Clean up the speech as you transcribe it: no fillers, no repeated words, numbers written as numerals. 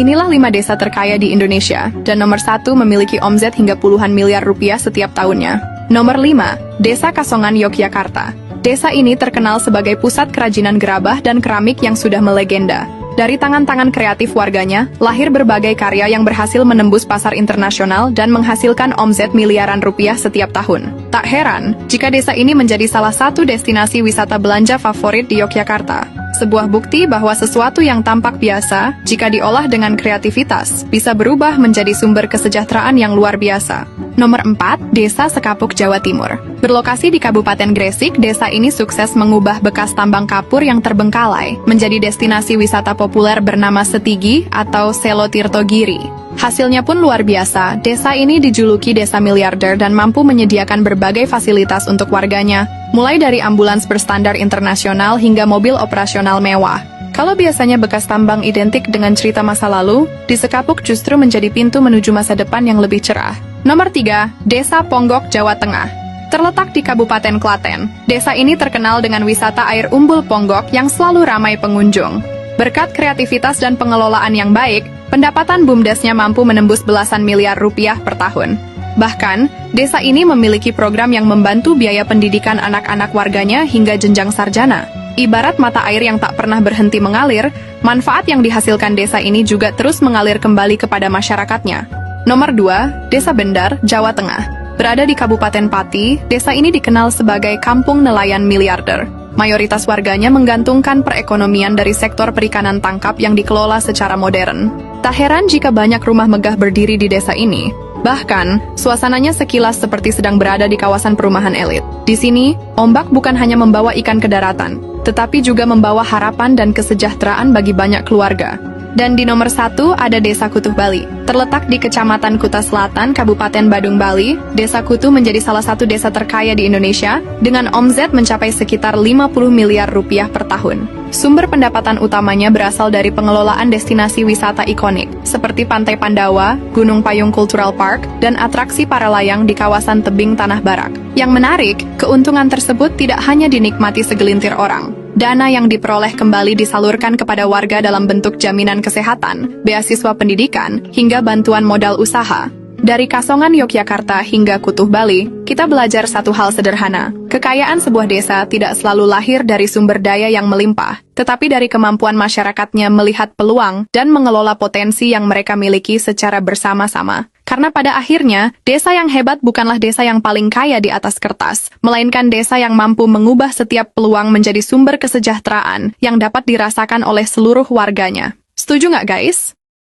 Inilah 5 desa terkaya di Indonesia, dan nomor 1 memiliki omzet hingga puluhan miliar rupiah setiap tahunnya. Nomor 5, Desa Kasongan, Yogyakarta. Desa ini terkenal sebagai pusat kerajinan gerabah dan keramik yang sudah melegenda. Dari tangan-tangan kreatif warganya, lahir berbagai karya yang berhasil menembus pasar internasional dan menghasilkan omzet miliaran rupiah setiap tahun. Tak heran, jika desa ini menjadi salah satu destinasi wisata belanja favorit di Yogyakarta. Sebuah bukti bahwa sesuatu yang tampak biasa, jika diolah dengan kreativitas, bisa berubah menjadi sumber kesejahteraan yang luar biasa. Nomor 4, Desa Sekapuk, Jawa Timur. Berlokasi di Kabupaten Gresik, desa ini sukses mengubah bekas tambang kapur yang terbengkalai menjadi destinasi wisata populer bernama Setigi atau Selo Tirtogiri. Hasilnya pun luar biasa, desa ini dijuluki desa miliarder dan mampu menyediakan berbagai fasilitas untuk warganya, mulai dari ambulans berstandar internasional hingga mobil operasional mewah. Kalau biasanya bekas tambang identik dengan cerita masa lalu, di Sekapuk justru menjadi pintu menuju masa depan yang lebih cerah. Nomor 3, Desa Ponggok, Jawa Tengah. Terletak di Kabupaten Klaten, desa ini terkenal dengan wisata air umbul Ponggok yang selalu ramai pengunjung. Berkat kreativitas dan pengelolaan yang baik, pendapatan BUMDesnya mampu menembus belasan miliar rupiah per tahun. Bahkan, desa ini memiliki program yang membantu biaya pendidikan anak-anak warganya hingga jenjang sarjana. Ibarat mata air yang tak pernah berhenti mengalir, manfaat yang dihasilkan desa ini juga terus mengalir kembali kepada masyarakatnya. Nomor 2, Desa Bendar, Jawa Tengah. Berada di Kabupaten Pati, desa ini dikenal sebagai kampung nelayan miliarder. Mayoritas warganya menggantungkan perekonomian dari sektor perikanan tangkap yang dikelola secara modern. Tak heran jika banyak rumah megah berdiri di desa ini. Bahkan, suasananya sekilas seperti sedang berada di kawasan perumahan elit. Di sini, ombak bukan hanya membawa ikan ke daratan, tetapi juga membawa harapan dan kesejahteraan bagi banyak keluarga. Dan di nomor 1 ada Desa Kutuh, Bali. Terletak di Kecamatan Kuta Selatan, Kabupaten Badung, Bali, Desa Kutuh menjadi salah satu desa terkaya di Indonesia dengan omzet mencapai sekitar 50 miliar rupiah per tahun. Sumber pendapatan utamanya berasal dari pengelolaan destinasi wisata ikonik, seperti Pantai Pandawa, Gunung Payung Cultural Park, dan atraksi para layang di kawasan tebing Tanah Barak. Yang menarik, keuntungan tersebut tidak hanya dinikmati segelintir orang. Dana yang diperoleh kembali disalurkan kepada warga dalam bentuk jaminan kesehatan, beasiswa pendidikan, hingga bantuan modal usaha. Dari Kasongan, Yogyakarta hingga Kutuh, Bali, kita belajar satu hal sederhana. Kekayaan sebuah desa tidak selalu lahir dari sumber daya yang melimpah, tetapi dari kemampuan masyarakatnya melihat peluang dan mengelola potensi yang mereka miliki secara bersama-sama. Karena pada akhirnya, desa yang hebat bukanlah desa yang paling kaya di atas kertas, melainkan desa yang mampu mengubah setiap peluang menjadi sumber kesejahteraan yang dapat dirasakan oleh seluruh warganya. Setuju nggak, guys?